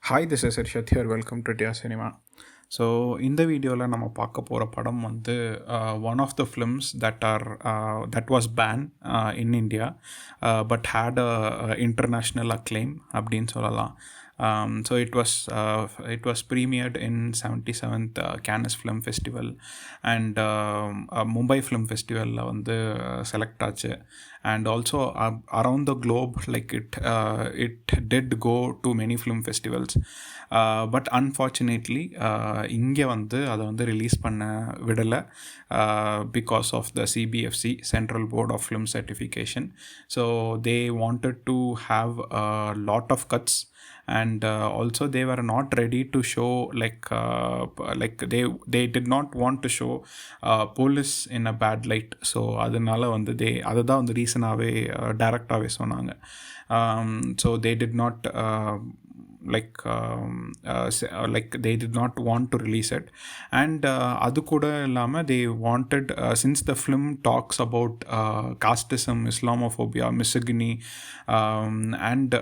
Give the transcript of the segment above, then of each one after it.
Hi, this is Irshad here. Welcome to Dear Cinema. So இந்த வீடியோவில் நம்ம பார்க்க போகிற படம் வந்து one of the films that was ban in India but had a international acclaim அப்படின்னு சொல்லலாம். So it was premiered in 77th Cannes Film Festival and Mumbai Film Festival வந்து செலக்ட் ஆச்சு. And also around the globe, like it did go to many film festivals, but unfortunately இங்கே வந்து அதை வந்து release பண்ண விடலை because of the CBFC, Central Board of Film Certification. So they wanted to have a lot of cuts, and also they were not ready to show like they did not want to show police in a bad light. So அதனால வந்து அதை தான் வந்து ரீசனாகவே டைரக்டாகவே சொன்னாங்க. So they did not like they did not want to release it. And அது கூட இல்லாமல் they wanted, since the film talks about casteism, Islamophobia, misogyny, and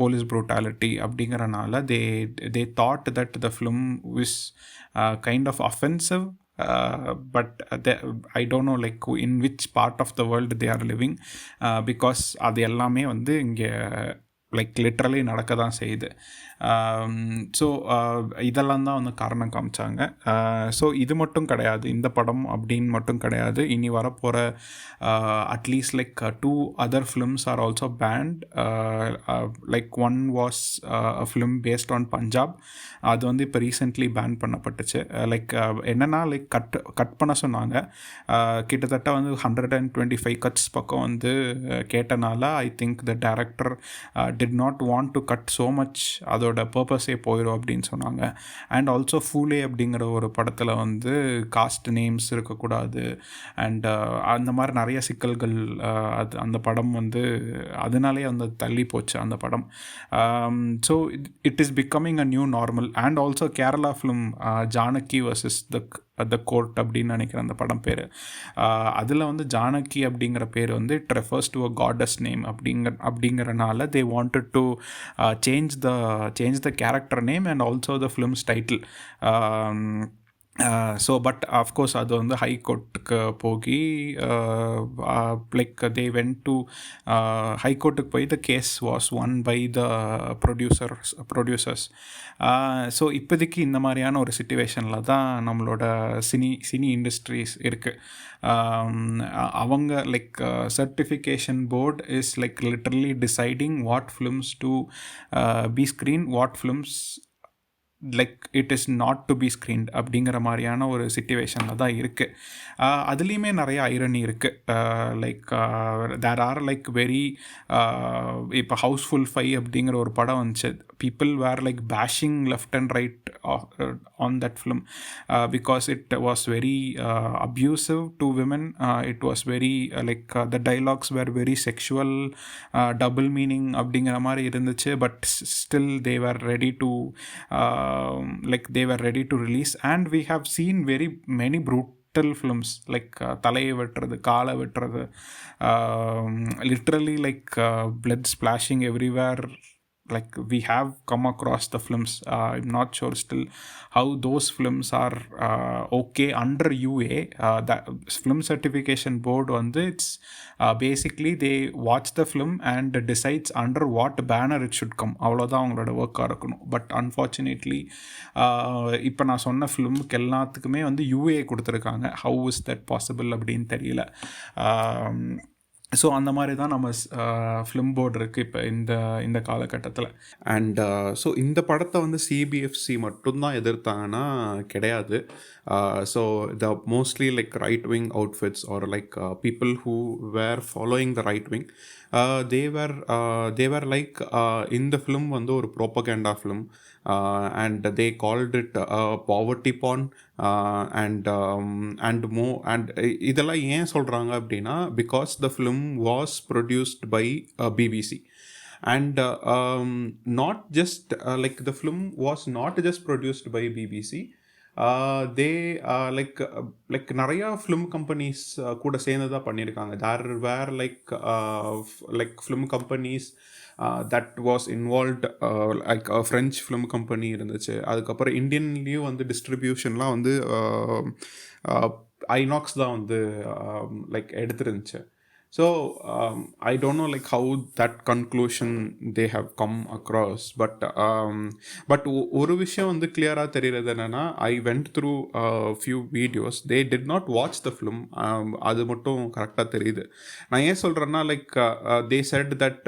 police brutality அப்படிங்கிறனால they thought that the film was kind of offensive. But I don't know like in which part of the world they are living, because அது எல்லாமே வந்து இங்கே like literally நடக்க தான் செய்யுது. So இதெல்லாம் தான் வந்து காரணம் காமிச்சாங்க. ஸோ இது மட்டும் கிடையாது, இந்த படம் அப்படின்னு மட்டும் கிடையாது. இனி வரப்போகிற at least like 2 other films are also banned. Like one was a film based on Punjab. அது வந்து இப்போ ரீசெண்ட்லி பேன் பண்ணப்பட்டுச்சு. லைக் என்னென்னா லைக் கட் பண்ண சொன்னாங்க. கிட்டத்தட்ட வந்து 125 cuts பக்கம் வந்து கேட்டனால I think the director did not want to cut so much, அதோட பர்பஸே போயிடும் அப்படின்னு சொன்னாங்க. அண்ட் ஆல்சோ ஃபூலே அப்படிங்கிற ஒரு படத்தில் வந்து காஸ்ட் நேம்ஸ் இருக்கக்கூடாது, அண்ட் அந்த மாதிரி நிறைய சிக்கல்கள் அந்த படம் வந்து அதனாலே வந்து தள்ளி போச்சு அந்த படம். So it is becoming a new normal. And also Kerala film Janaki versus the court அப்படின்னு நினைக்கிறேன் அந்த படம் பேர். அதில் வந்து ஜானகி அப்படிங்கிற பேர் வந்து it refers to a god's name அப்படிங்கிறனால they wanted to change the character name and also the film's title. So but of course அது வந்து ஹை கோர்ட்டுக்கு போகி like they went to high கோர்ட்டுக்கு போய் the case was won by the producers. So இப்போதைக்கு இந்த மாதிரியான ஒரு சிச்சுவேஷனில் தான் நம்மளோட சினி இண்டஸ்ட்ரீஸ் இருக்குது. அவங்க like certification board is like literally deciding what films to be screened, what films like it is not to be screened அப்படிங்கிற மாதிரியான ஒரு சிச்சுவேஷனில் தான் இருக்குது. அதுலேயுமே நிறைய ஐரணி இருக்குது. Like there are like very இப்போ ஹவுஸ்ஃபுல் 5 அப்படிங்கிற ஒரு படம் வந்துச்சு. People were like bashing left and right on that film because it was very abusive to women. It was very like the dialogues were very sexual, double meaning அப்படிங்கிற மாதிரி இருந்துச்சு. But still they were ready to like they were ready to release, and we have seen very many brutal films like தலையை வெட்டுறது, காலை வெட்டுறது, literally like blood splashing everywhere. Like we have come across the films. I'm not sure still how those films are okay under UA. That film certification board on it's basically they watch the film and decides under what banner it should come. அவ்வளோதான் அவங்களோட ஒர்க்காக இருக்கணும். But unfortunately இப்போ நான் சொன்ன ஃபிலிமுக்கு எல்லாத்துக்குமே வந்து UA கொடுத்துருக்காங்க. ஹவு இஸ் தட் பாசிபிள் அப்படின்னு தெரியல. ஸோ அந்த மாதிரி தான் நம்ம ஃபிலிம் போர்டு இருக்குது இப்போ இந்த காலகட்டத்தில். அண்ட் ஸோ இந்த படத்தை வந்து CBFC மட்டும்தான் எதிர்த்தாங்கன்னா கிடையாது. So the mostly like right wing outfits are like people who were following the right wing, they were like in the film வந்து ஒரு propaganda film, and they called it poverty porn, and more. And இதெல்லாம் ஏன் சொல்கிறாங்க அப்படின்னா because the film was produced by BBC. And not just like the film was not just produced by BBC. they like நிறையா film companies கூட சேர்ந்து தான் பண்ணியிருக்காங்க. There were like film companies that was involved. Like French film company இருந்துச்சு. அதுக்கப்புறம் இந்தியன்லேயும் வந்து டிஸ்ட்ரிபியூஷன்லாம் வந்து ஐநாக்ஸ் தான் வந்து லைக் எடுத்துருந்துச்சு. So I don't know like how that conclusion they have come across, but ஒரு விஷயம் வந்து கிளியராக தெரிகிறது என்னென்னா, I went through a few videos, they did not watch the film. அது மட்டும் கரெக்டாக தெரியுது. நான் ஏன் சொல்கிறேன்னா, like they said that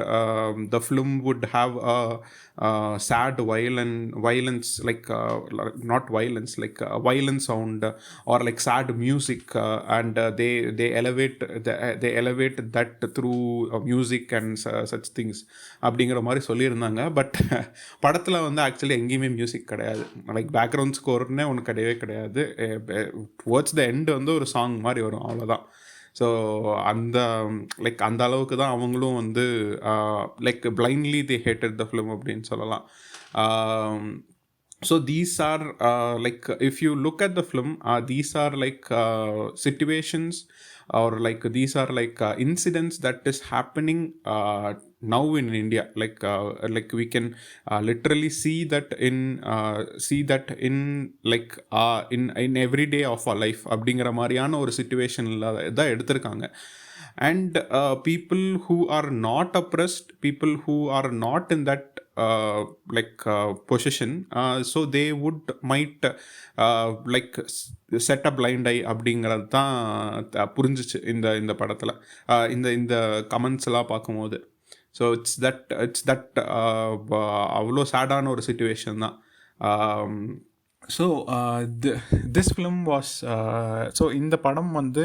the film would have a sad violence, like not violence, like violent sound or like sad music, and they elevate that through music and such things அப்படிங்கிற மாதிரி சொல்லியிருந்தாங்க. பட் படத்தில் வந்து actually எங்கேயுமே music கிடையாது. Like background ஸ்கோர்னே ஒன்று கிடையவே கிடையாது. டுவர்ட்ஸ் த எண்ட் வந்து ஒரு சாங் மாதிரி வரும், அவ்வளோதான். ஸோ அந்த லைக் அந்த அளவுக்கு தான் அவங்களும் வந்து like blindly they hated the film அப்படின்னு சொல்லலாம். So these are like if you look at the film, these are like situations, or like these are like incidents that is happening now in India. Like we can literally see that in like in every day of our life அப்படிங்கிற மாதிரியான ஒரு சிச்சுவேஷனில் தான் எடுத்திருக்காங்க. And people who are not oppressed, people who are not in that position, so they might like set a blind eye அப்படிங்கிறது தான் புரிஞ்சிச்சு இந்த படத்தில், இந்த கமெண்ட்ஸ் எல்லாம் பார்க்கும்போது. ஸோ இட்ஸ் தட் அவ்வளோ சேடான ஒரு சிச்சுவேஷன் தான். So this film was so இந்த படம் வந்து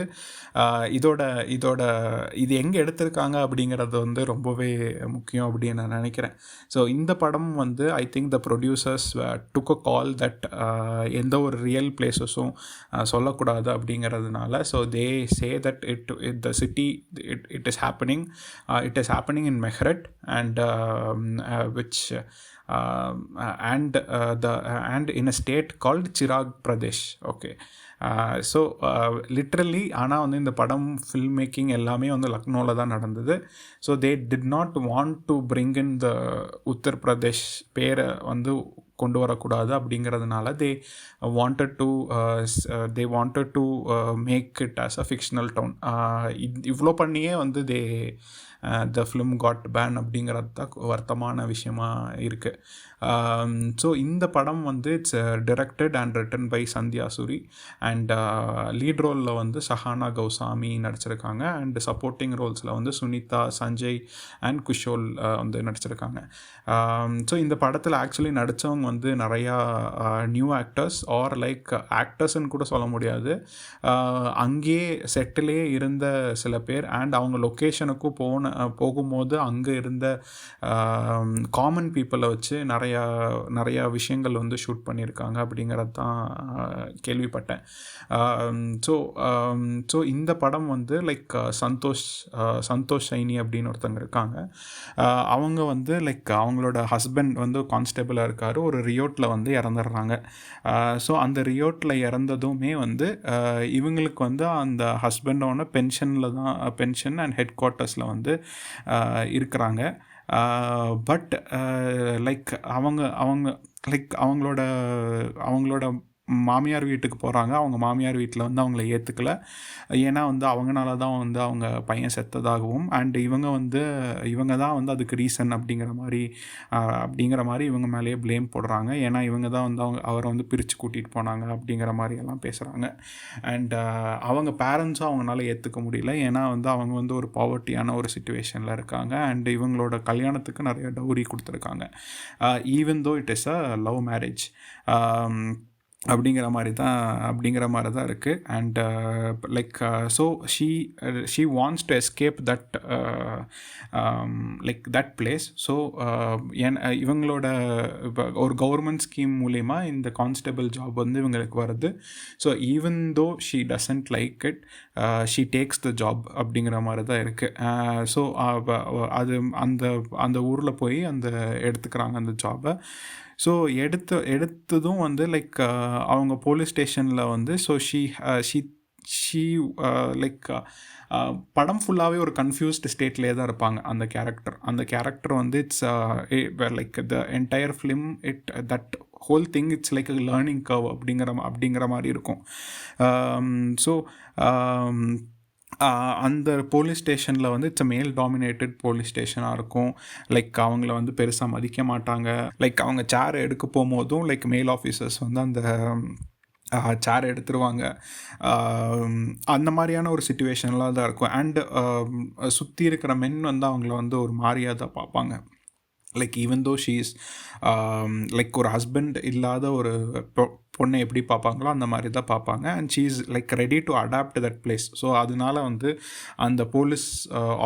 இது எங்கே எடுத்திருக்காங்க அப்படிங்கிறது வந்து ரொம்பவே முக்கியம் அப்படின்னு நான் நினைக்கிறேன். ஸோ இந்த படம் வந்து I think the producers took a call that எந்த ஒரு ரியல் பிளேஸஸும் சொல்லக்கூடாது அப்படிங்கிறதுனால. So they say that the city it is happening in Meerut and which and in a state called Chirag Pradesh. Okay. So literally ஆனால் வந்து இந்த படம் film making எல்லாமே வந்து லக்னோவில் தான் நடந்தது. So they did not want to bring in the Uttar Pradesh பேரை வந்து கொண்டு வரக்கூடாது அப்படிங்கிறதுனால they wanted to make it as a fictional town. இவ்வளோ பண்ணியே வந்து த ஃபிலிம் காட் பேன் அப்படிங்கிறது தான் வருத்தமான விஷயமா இருக்குது. ஸோ இந்த படம் வந்து it's directed and written by Sandhya Suri, and lead ரோலில் வந்து சஹானா கௌசாமி நடிச்சிருக்காங்க, அண்ட் சப்போர்ட்டிங் ரோல்ஸில் வந்து சுனிதா, சஞ்சய் அண்ட் குஷோல் வந்து நடிச்சிருக்காங்க. ஸோ இந்த படத்தில் ஆக்சுவலி நடித்தவங்க வந்து நிறையா நியூ ஆக்டர்ஸ் ஆர் லைக் ஆக்டர்ஸ்ன்னு கூட சொல்ல முடியாது, அங்கேயே செட்டிலே இருந்த சில பேர், அண்ட் அவங்க லொக்கேஷனுக்கும் போகும்போது அங்கே இருந்த காமன் பீப்புளை வச்சு நிறையா விஷயங்கள் வந்து ஷூட் பண்ணியிருக்காங்க அப்படிங்கிறது தான் கேள்விப்பட்டேன். ஸோ இந்த படம் வந்து லைக் சந்தோஷ் சைனி அப்படின்னு ஒருத்தங்க இருக்காங்க. அவங்க வந்து லைக் அவங்களோட ஹஸ்பண்ட் வந்து கான்ஸ்டபிளாக இருக்கார், ஒரு ரியோட்டில் வந்து இறந்துடுறாங்க. ஸோ அந்த ரியோட்டில் இறந்ததுமே வந்து இவங்களுக்கு வந்து அந்த ஹஸ்பண்டோட பென்ஷன் அண்ட் ஹெட் குவார்ட்டர்ஸில் வந்து இருக்கிறாங்க. பட் லைக் அவங்களோட மாமியார் வீட்டுக்கு போகிறாங்க. அவங்க மாமியார் வீட்டில் வந்து அவங்கள ஏற்றுக்கலை, ஏன்னா வந்து அவங்களால தான் வந்து அவங்க பையன் செத்ததாகவும், அண்ட் இவங்க தான் வந்து அதுக்கு ரீசன் அப்படிங்கிற மாதிரி இவங்க மேலேயே ப்ளேம் போடுறாங்க. ஏன்னா இவங்க தான் வந்து அவரை வந்து பிரித்து கூட்டிகிட்டு போனாங்க அப்படிங்கிற மாதிரியெல்லாம் பேசுகிறாங்க. அண்ட் அவங்க பேரண்ட்ஸும் அவங்களால ஏற்றுக்க முடியல, ஏன்னா வந்து அவங்க வந்து ஒரு பாவர்ட்டியான ஒரு சிச்சுவேஷனில் இருக்காங்க, அண்ட் இவங்களோட கல்யாணத்துக்கு நிறைய டவுரி கொடுத்துருக்காங்க, even though it is a love marriage அப்படிங்கிற மாதிரி தான் இருக்குது. And like so she wants to escape that place. So இவங்களோட ஒரு கவர்மெண்ட் ஸ்கீம் மூலிமா இந்த கான்ஸ்டபிள் ஜாப் வந்து இவங்களுக்கு வருது. So even though she doesn't like it, she takes the job அப்படிங்கிற மாதிரி தான் இருக்குது. ஸோ அது அந்த ஊரில் போய் எடுத்துக்கிறாங்க அந்த ஜாபை. ஸோ எடுத்ததும் வந்து லைக் அவங்க போலீஸ் ஸ்டேஷனில் வந்து ஸோ ஷீ ஷீ லைக் படம் ஃபுல்லாகவே ஒரு கன்ஃபியூஸ்டு ஸ்டேட்லேயே தான் இருப்பாங்க அந்த கேரக்டர் வந்து it's like the entire film that whole thing it's like learning curve அப்படிங்கிற மாதிரி இருக்கும். ஸோ அந்த போலீஸ் ஸ்டேஷனில் வந்து இட்ஸ் மேல் டாமினேட்டட் போலீஸ் ஸ்டேஷனாக இருக்கும். லைக் அவங்கள வந்து பெருசாக மதிக்க மாட்டாங்க. லைக் அவங்க சேர் எடுக்க போகும்போதும் லைக் மேல் ஆஃபீஸர்ஸ் வந்து அந்த சேர் எடுத்துருவாங்க. அந்த மாதிரியான ஒரு சுச்சுவேஷன்லாம் தான் இருக்கும். அண்டு சுற்றி இருக்கிற மென் வந்து அவங்கள வந்து ஒரு மாதிரியாக தான் பார்ப்பாங்க. Like even though she is like ஒரு ஹஸ்பண்ட் இல்லாத ஒரு பொண்ணை எப்படி பார்ப்பாங்களோ அந்த மாதிரி தான் பார்ப்பாங்க. And she is like ready to adopt that place. So அதனால வந்து அந்த போலீஸ்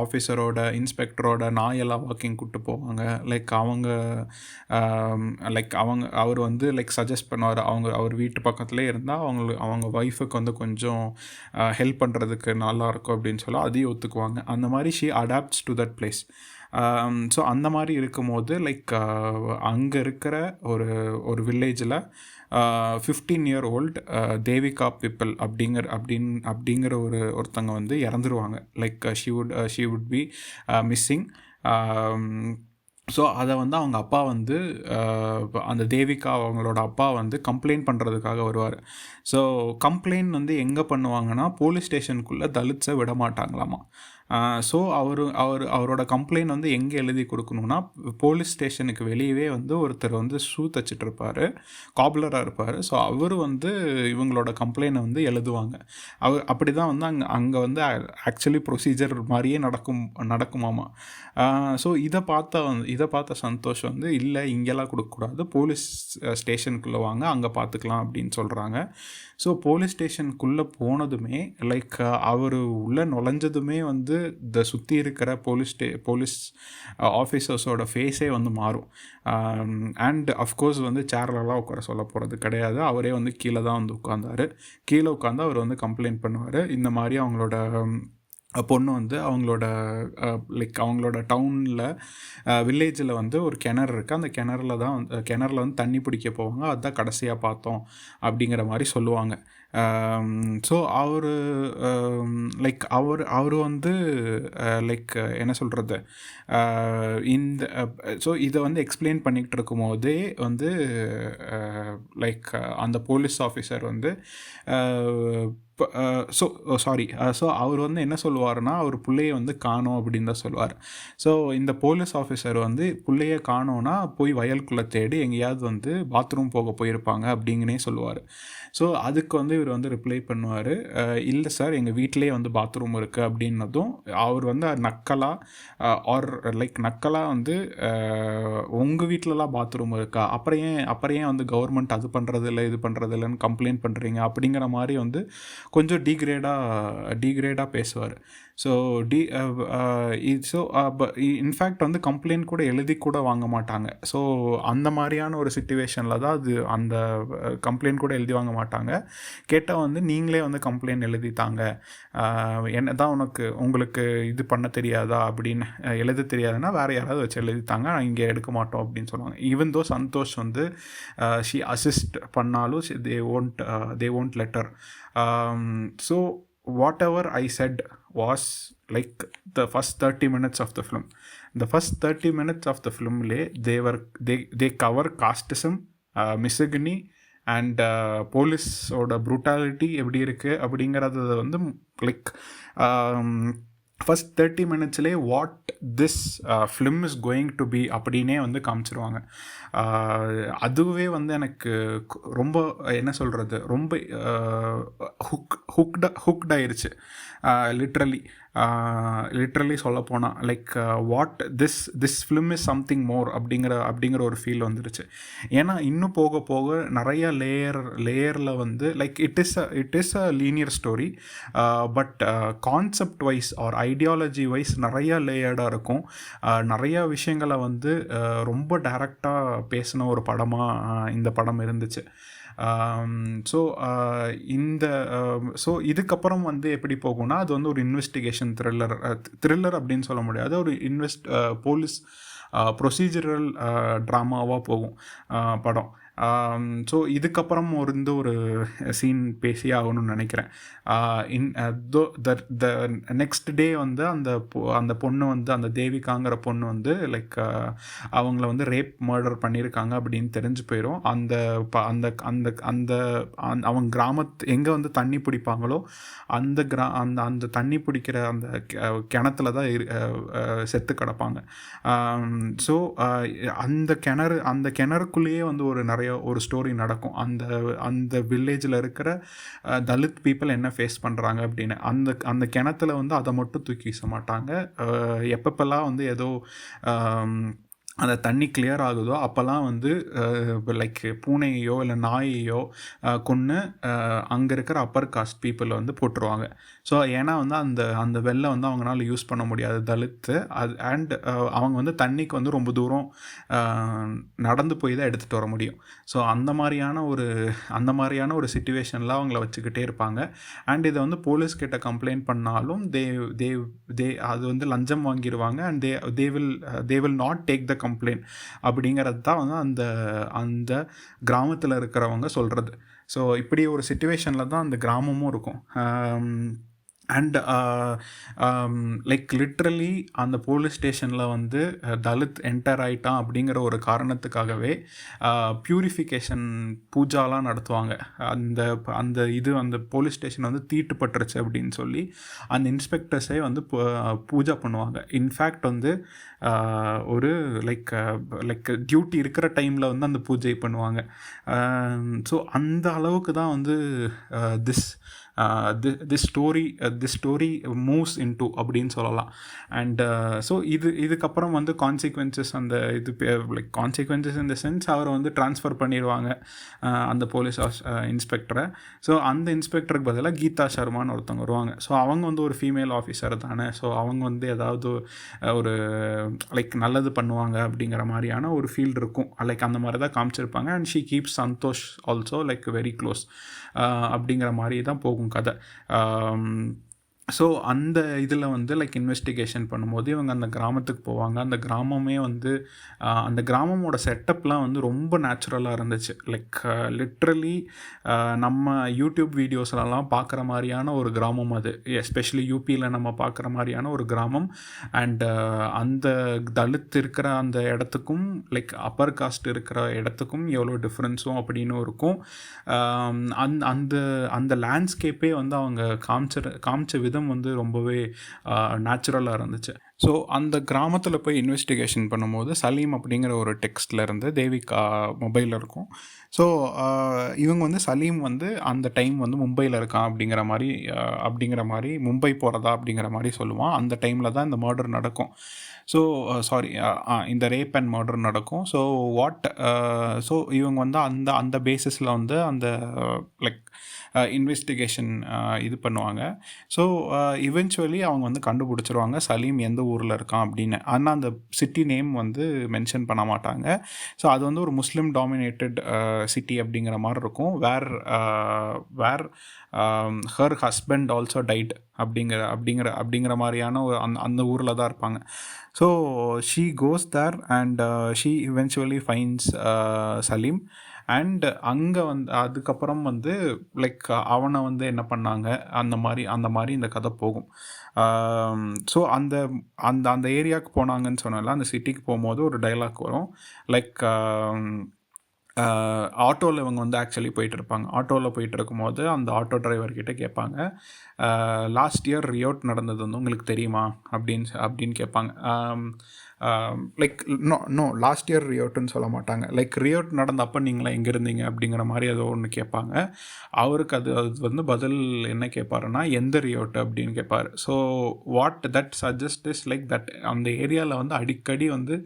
ஆஃபீஸரோட இன்ஸ்பெக்டரோட நாயெல்லாம் வாக்கிங் கூப்பிட்டு போவாங்க. லைக் அவர் வந்து லைக் சஜஸ்ட் பண்ணுவார், அவர் வீட்டு பக்கத்துலேயே இருந்தால் அவங்க ஒய்ஃபுக்கு வந்து கொஞ்சம் ஹெல்ப் பண்ணுறதுக்கு நல்லாயிருக்கும் அப்படின்னு சொல்லி அதையும் ஒத்துக்குவாங்க. அந்த மாதிரி she adapts to that place. So அந்த மாதிரி இருக்கும்போது லைக் அங்கே இருக்கிற ஒரு வில்லேஜில் 15-year-old தேவிகா பிப்பிள் அப்படிங்கிற ஒருத்தங்க வந்து இறந்துருவாங்க. Like she would be missing. So அதை வந்து அவங்க அப்பா வந்து அந்த தேவிகா அவங்களோட அப்பா வந்து கம்ப்ளைண்ட் பண்ணுறதுக்காக வருவார். ஸோ கம்ப்ளைண்ட் வந்து எங்கே பண்ணுவாங்கன்னா போலீஸ் ஸ்டேஷனுக்குள்ளே தலித்ஸை விட மாட்டாங்களாமா. ஸோ அவரோட கம்ப்ளைண்ட் வந்து எங்கே எழுதி கொடுக்கணுன்னா போலீஸ் ஸ்டேஷனுக்கு வெளியவே வந்து ஒருத்தர் வந்து ஷூ தச்சிட்டு இருப்பார், காப்லராக இருப்பார். ஸோ அவர் வந்து இவங்களோட கம்ப்ளைண்ட்டை வந்து எழுதுவாங்க. அப்படி தான் வந்து அங்கே வந்து ஆக்சுவலி ப்ரொசீஜர் மாதிரியே நடக்குமாமா. ஸோ இதை பார்த்த சந்தோஷ் வந்து இல்லை இங்கெல்லாம் கொடுக்கக்கூடாது, போலீஸ் ஸ்டேஷனுக்குள்ளே வாங்க அங்கே பார்த்துக்கலாம் அப்படின்னு சொல்கிறாங்க. ஸோ போலீஸ் ஸ்டேஷனுக்குள்ளே போனதுமே லைக் அவர் உள்ளே நுழைஞ்சதுமே வந்து சுற்றி இருக்கிற போலீஸ் ஆஃபீஸர்ஸோட ஃபேஸே வந்து மாறும். அண்ட் அஃப்கோர்ஸ் வந்து சேர்லலாம் உட்கார சொல்ல போகிறது கிடையாது. அவரே வந்து கீழே தான் வந்து உட்காந்தார். கீழே உட்காந்து அவர் வந்து கம்ப்ளைண்ட் பண்ணுவார். இந்த மாதிரி அவங்களோட பொண்ணு வந்து அவங்களோட டவுனில் வில்லேஜில் வந்து ஒரு கிணறு இருக்குது. அந்த கிணறுல வந்து தண்ணி பிடிக்க போவாங்க. அதுதான் கடைசியாக பார்த்தோம் அப்படிங்கிற மாதிரி சொல்லுவாங்க. ஸோ அவர் வந்து லைக் என்ன சொல்கிறது, ஸோ இதை வந்து எக்ஸ்பிளைன் பண்ணிக்கிட்டு இருக்கும்போதே வந்து லைக் அந்த போலீஸ் ஆஃபீஸர் வந்து ஸோ அவர் வந்து என்ன சொல்லுவார்னா அவர் பிள்ளையை வந்து காணோம் அப்படின்னு தான் சொல்லுவார். ஸோ இந்த போலீஸ் ஆஃபீஸர் வந்து பிள்ளையை காணோன்னா போய் வயலுக்குள்ளே தேடி எங்கேயாவது வந்து பாத்ரூம் போக போயிருப்பாங்க அப்படிங்கனே சொல்லுவார். ஸோ அதுக்கு வந்து இவர் வந்து ரிப்ளை பண்ணுவார், இல்லை சார் எங்கள் வீட்டிலே வந்து பாத்ரூம் இருக்குது அப்படின்னதும் அவர் வந்து நக்கலாக வந்து உங்கள் வீட்டிலலாம் பாத்ரூம் இருக்கா, அப்புறம் ஏன் வந்து கவர்மெண்ட் அது பண்ணுறதில்ல இது பண்ணுறதில்லன்னு கம்ப்ளைண்ட் பண்ணுறீங்க அப்படிங்கிற மாதிரி வந்து கொஞ்சம் டீக்ரேடாக பேசுவார். ஸோ இன்ஃபேக்ட் வந்து கம்ப்ளைண்ட் கூட எழுதி கூட வாங்க மாட்டாங்க. ஸோ அந்த மாதிரியான ஒரு சிச்சுவேஷனில் தான் அது அந்த கம்ப்ளைண்ட் கூட எழுதி வாங்க மாட்டாங்க. கேட்டால் வந்து நீங்களே வந்து கம்ப்ளைண்ட் எழுதித்தாங்க, என்ன தான் உங்களுக்கு இது பண்ண தெரியாதா அப்படின்னு எழுத தெரியாதுன்னா வேறு யாராவது வச்சு எழுதித்தாங்க, நான் இங்கே எடுக்க மாட்டோம் அப்படின்னு சொல்லுவாங்க. ஈவன் தோ சந்தோஷ் வந்து ஷி அசிஸ்ட் பண்ணாலும் they won't let her. So whatever I said was like the first 30 minutes of the film. The first 30 minutes of the film they cover casteism, misogyny and போலீஸோட brutality எப்படி இருக்குது அப்படிங்கிறது வந்து like first 30 மினிட்ஸ்லேயே what this film is going to be அப்படின்னே வந்து காமிச்சிருவாங்க. அதுவே வந்து எனக்கு ரொம்ப என்ன சொல்கிறது, ரொம்ப ஹுக்டாயிருச்சு லிட்ரலி சொல்லப்போனால். Like what this film is something more அப்படிங்கிற ஒரு ஃபீல் வந்துருச்சு. ஏன்னா இன்னும் போக போக நிறைய லேயரில் வந்து like it is a linear story, but concept wise or ideology wise நிறைய லேயர்டாக இருக்கும். நிறைய விஷயங்களை வந்து ரொம்ப டைரக்டாக பேசின ஒரு படமாக இந்த படம் இருந்துச்சு. ஸோ இதுக்கப்புறம் வந்து எப்படி போகும்னா அது வந்து ஒரு இன்வெஸ்டிகேஷன் த்ரில்லர் அப்படின்னு சொல்ல முடியாது, ஒரு போலீஸ் ப்ரொசீஜரல் ட்ராமாவாக போகும் படம். ஸோ இதுக்கப்புறம் ஒரு சீன் பேசி ஆகணும்னு நினைக்கிறேன். இன் தோ த நெக்ஸ்ட் டே வந்து அந்த பொண்ணு வந்து, அந்த தேவிகாங்கிற பொண்ணு வந்து லைக் அவங்கள வந்து ரேப் மர்டர் பண்ணியிருக்காங்க அப்படின்னு தெரிஞ்சு போயிடும். அந்த அந்த அந்த அந்த அவங்க எங்கே வந்து தண்ணி பிடிப்பாங்களோ அந்த அந்த தண்ணி பிடிக்கிற அந்த கிணத்துல தான் செத்து கிடப்பாங்க. ஸோ அந்த கிணறுக்குள்ளேயே வந்து ஒரு ஸ்டோரி நடக்கும். அந்த அந்த வில்லேஜில் இருக்கிற தலித் பீப்புள் என்ன ஃபேஸ் பண்ணுறாங்க அப்படின்னு. அந்த கிணத்துல வந்து அதை மட்டும் தூக்கி வீச மாட்டாங்க. எப்பப்பெல்லாம் வந்து ஏதோ அந்த தண்ணி கிளியர் ஆகுதோ அப்போல்லாம் வந்து லைக் பூனையோ இல்லை நாயையோ கொன்று அங்கே இருக்கிற அப்பர் காஸ்ட் பீப்புளை வந்து போட்டுருவாங்க. ஸோ ஏன்னா வந்து அந்த வெள்ளை வந்து அவங்களால யூஸ் பண்ண முடியாது தலித்து. அண்ட் அவங்க வந்து தண்ணிக்கு வந்து ரொம்ப தூரம் நடந்து போய் தான் எடுத்துகிட்டு வர முடியும். ஸோ அந்த மாதிரியான ஒரு சிச்சுவேஷனில் அவங்கள வச்சுக்கிட்டே இருப்பாங்க. அண்ட் இதை வந்து போலீஸ் கிட்ட கம்ப்ளைண்ட் பண்ணாலும் தே அது வந்து லஞ்சம் வாங்கிடுவாங்க. And they will not take the complaint அப்படிங்கிறது தான் வந்து அந்த கிராமத்தில் இருக்கிறவங்க சொல்கிறது. ஸோ இப்படி ஒரு சிச்சுவேஷனில் தான் அந்த கிராமமும் இருக்கும். அண்ட் லைக் லிட்ரலி அந்த போலீஸ் ஸ்டேஷனில் வந்து தலித் என்டர் ஆகிட்டான் அப்படிங்கிற ஒரு காரணத்துக்காகவே பியூரிஃபிகேஷன் பூஜாலாம் நடத்துவாங்க. அந்த போலீஸ் ஸ்டேஷன் வந்து தீட்டுப்பட்டுருச்சு அப்படின்னு சொல்லி அந்த இன்ஸ்பெக்டர்ஸே வந்து பூஜா பண்ணுவாங்க. இன்ஃபேக்ட் வந்து ஒரு லைக் டியூட்டி இருக்கிற டைமில் வந்து அந்த பூஜை பண்ணுவாங்க. ஸோ அந்த அளவுக்கு தான் வந்து திஸ் ஸ்டோரி மூவ்ஸ் இன்டு அப்படின்னு சொல்லலாம். அண்ட் ஸோ இதுக்கப்புறம் வந்து consequences like consequences in the sense அவரை வந்து ட்ரான்ஸ்ஃபர் பண்ணிடுவாங்க அந்த போலீஸ் இன்ஸ்பெக்டரை. ஸோ அந்த இன்ஸ்பெக்டருக்கு பதிலாக கீதா சர்மான்னு ஒருத்தவங்க வருவாங்க. ஸோ அவங்க வந்து ஒரு ஃபீமேல் ஆஃபீஸர் தானே. ஸோ அவங்க வந்து ஏதாவது ஒரு லைக் நல்லது பண்ணுவாங்க அப்படிங்கிற மாதிரியான ஒரு ஃபீல் இருக்கும். லைக் அந்த மாதிரி தான் காமிச்சிருப்பாங்க. And she keeps Santosh also like very close அப்படிங்கிற மாதிரி தான் போகும் கதை. ஸோ அந்த இதில் வந்து லைக் இன்வெஸ்டிகேஷன் பண்ணும்போது இவங்க அந்த கிராமத்துக்கு போவாங்க. அந்த கிராமமே வந்து அந்த கிராமமோட செட்டப்லாம் வந்து ரொம்ப நேச்சுரலாக இருந்துச்சு. லைக் லிட்ரலி நம்ம யூடியூப் வீடியோஸ்லலாம் பார்க்குற மாதிரியான ஒரு கிராமம் அது. எஸ்பெஷலி யூபியில் நம்ம பார்க்குற மாதிரியான ஒரு கிராமம். அண்ட் அந்த தலித் இருக்கிற அந்த இடத்துக்கும் லைக் அப்பர் காஸ்ட் இருக்கிற இடத்துக்கும் எவ்வளோ டிஃப்ரென்ஸும் அப்படின்னு இருக்கும். அந்த லேண்ட்ஸ்கேப்பே வந்து அவங்க காமிச்ச விதம் வந்து ரொம்பவே நேச்சுரலாக இருந்துச்சு. ஸோ அந்த கிராமத்தில் போய் இன்வெஸ்டிகேஷன் பண்ணும்போது சலீம் அப்படிங்கிற ஒரு டெக்ஸ்ட்லேருந்து தேவிகா மொபைலில் இருக்கும். ஸோ இவங்க வந்து சலீம் வந்து அந்த டைம் வந்து மும்பையில் இருக்கான் அப்படிங்கிற மாதிரி மும்பை போகிறதா அப்படிங்கிற மாதிரி சொல்லுவான். அந்த டைமில் தான் இந்த மர்டர் நடக்கும். ஸோ இந்த ரேப் அண்ட் மர்டர் நடக்கும். ஸோ இவங்க வந்து அந்த பேசிஸில் வந்து அந்த லைக் இன்வெஸ்டிகேஷன் இது பண்ணுவாங்க. ஸோ இவென்ச்சுவலி அவங்க வந்து கண்டுபிடிச்சிருவாங்க சலீம் எந்த ஊரில் இருக்கான் அப்படின்னு. ஆனால் அந்த சிட்டி நேம் வந்து மென்ஷன் பண்ண மாட்டாங்க. ஸோ அது வந்து ஒரு முஸ்லீம் டாமினேட்டட் சிட்டி அப்படிங்கிற மாதிரி இருக்கும். Where her husband also died அப்படிங்கிற மாதிரியான ஒரு அந்த ஊரில் தான் இருப்பாங்க. So she goes there and she eventually finds Salim. அண்ட் அங்கே வந்து அதுக்கப்புறம் வந்து லைக் அவனை வந்து என்ன பண்ணாங்க அந்த மாதிரி இந்த கதை போகும். ஸோ அந்த அந்த அந்த ஏரியாவுக்கு போனாங்கன்னு சொன்னால அந்த சிட்டிக்கு போகும்போது ஒரு டைலாக் வரும். லைக் ஆட்டோவில் இவங்க வந்து ஆக்சுவலி போயிட்டுருப்பாங்க. ஆட்டோவில் போயிட்டு இருக்கும்போது அந்த ஆட்டோ டிரைவர்கிட்ட கேட்பாங்க, லாஸ்ட் இயர் ரியோட் நடந்தது வந்து உங்களுக்கு தெரியுமா அப்படின்னு கேட்பாங்க. லைக் நோ லாஸ்ட் இயர் ரியோட்டுன்னு சொல்ல மாட்டாங்க. லைக் ரியோட் நடந்தப்போ நீங்களாம் எங்கே இருந்தீங்க அப்படிங்கிற மாதிரி ஏதோ ஒன்று கேட்பாங்க. அவருக்கு அது வந்து பதில் என்ன கேட்பாருன்னா எந்த ரியோட்டு அப்படின்னு கேட்பார். So what that suggest is like that அந்த ஏரியாவில் வந்து அடிக்கடி வந்து